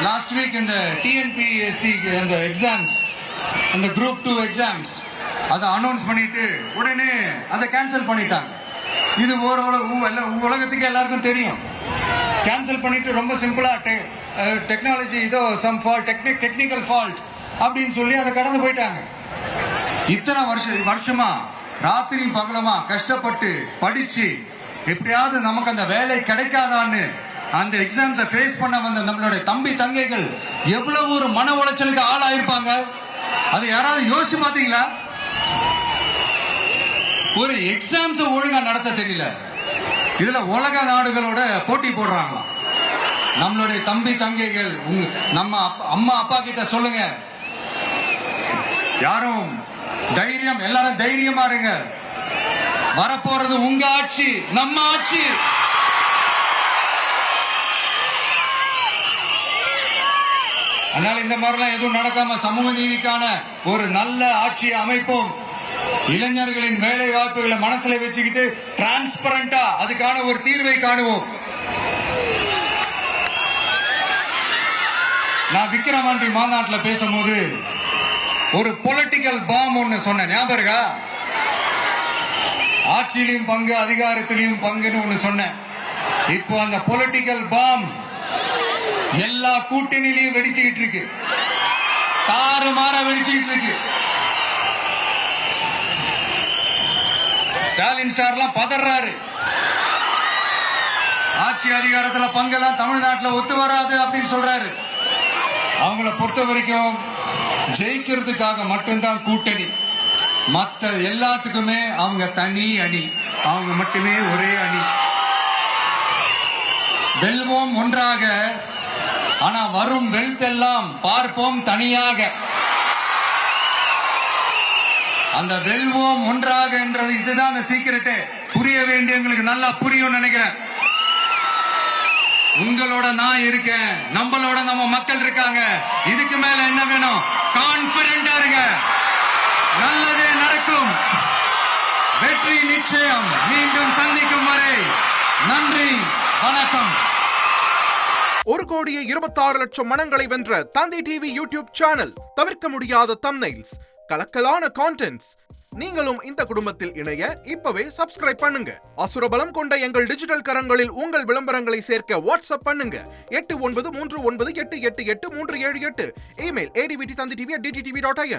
Last week இந்த TNPSC அந்த exams, அந்த குரூப் 2 எக்ஸாம்ஸ் அதை அனௌன்ஸ் பண்ணிட்டு உடனே அதை கேன்சல் பண்ணிட்டாங்க. இது உலகத்துக்கு எல்லாருக்கும் தெரியும். கேன்சல் பண்ணிட்டு ரொம்ப சிம்பிளா டெக்னாலஜி ஏதோ சம் ஃபால்ட், டெக்னிக்கல் ஃபால்ட் அப்படின்னு சொல்லி அதை கடந்து போயிட்டாங்க. இத்தனை வருஷமா ராத்திரி பகலமா கஷ்டப்பட்டு படிச்சு எப்படியாவது நமக்கு அந்த வேலை கிடைக்காதான்னு அந்த எக்ஸாம்ஸை ஃபேஸ் பண்ண வந்த நம்மளுடைய தம்பி தங்கைகள் எவ்வளவு ஒரு மன உளைச்சலுக்கு ஆளாயிருப்பாங்க. அது யாராவது யோசிச்சு பாத்தீங்களா? ஒரு எக்ஸாம்ஸ் ஒழுங்கா நடத்த தெரியல, இதுல உலக நாடுகளோட போட்டி போடுறாங்களாம். நம்மளுடைய தம்பி தங்கைகள் நம்ம அம்மா அப்பா கிட்ட சொல்லுங்க, யாரும் தைரியம், எல்லாரும் தைரியமா இருங்க. வரப்போறது உங்க ஆட்சி, நம்ம ஆட்சி. அதனால இந்த மாதிரிலாம் எதுவும் நடக்காம சமூக நீதிக்கான ஒரு நல்ல ஆட்சியை அமைப்போம். இளைஞர்களின் வேலை வாய்ப்புகளை மனசுல வச்சுக்கிட்டு டிரான்ஸ்பரண்டா அதுக்கான ஒரு தீர்வை காணுவோம். நான் விக்கிரவாண்டி மாநாட்டில் பேசும்போது ஒரு பொலிட்டிக்கல் பாம் ஒன்னு சொன்னேன், ஞாபகம் இருக்கா? ஆட்சியிலையும் பங்கு, அதிகாரத்திலையும் பங்குன்னு ஒன்னு சொன்னேன். இப்போ அந்த பொலிட்டிக்கல் பாம் எல்லா கூட்டணியிலையும் வெடிச்சுக்கிட்டு இருக்கு, தாறுமாற வெடிச்சுக்கிட்டு இருக்கு. ஸ்டாலின் சார்லாம் பதறாரு, ஆட்சி அதிகாரத்துல பங்கெல்லாம் தமிழ்நாட்டில் ஒத்து வராது அப்படின்னு சொல்றாரு. அவங்கள பொறுத்த வரைக்கும் ஜெயிக்கிறதுக்காக மட்டும்தான் கூட்டணி, மற்ற எல்லாத்துக்குமே அவங்க தனி அணி, அவங்க மட்டுமே ஒரே அணி. வெல்வோம் ஒன்றாக, ஆனா வரும் வெல்த் எல்லாம் பார்ப்போம் தனியாக. அந்த வெல்வோம் ஒன்றாக என்றது இதுதான் அந்த சீக்கிரட்டே. புரிய வேண்டியவங்களுக்கு நல்லா புரியும் நினைக்கிறேன். உங்களோட நான் இருக்கேன், நம்மளோட நம்ம மக்கள் இருக்காங்க. இதுக்கு மேல என்ன வேணும்? கான்பிடென்டா இருங்க, நல்லதே நடக்கும், வெற்றி நிச்சயம். மீண்டும் சந்திக்கும் வரை நன்றி, வணக்கம். 1,26,00,000 மனங்களை வென்ற தந்தி டிவி யூடியூப் சேனல். தவிர்க்க முடியாத தம்ப்நெயில்ஸ், கலக்கலான கான்டென்ட்ஸ். நீங்களும் இந்த குடும்பத்தில் இணைய இப்பவே சப்ஸ்கிரைப் பண்ணுங்க. அசுரபலம் கொண்ட எங்கள் டிஜிட்டல் கரங்களில் உங்கள் விளம்பரங்களை சேர்க்க வாட்ஸ்அப் பண்ணுங்க. 8939888378. Email advtthanditv@dttv.in.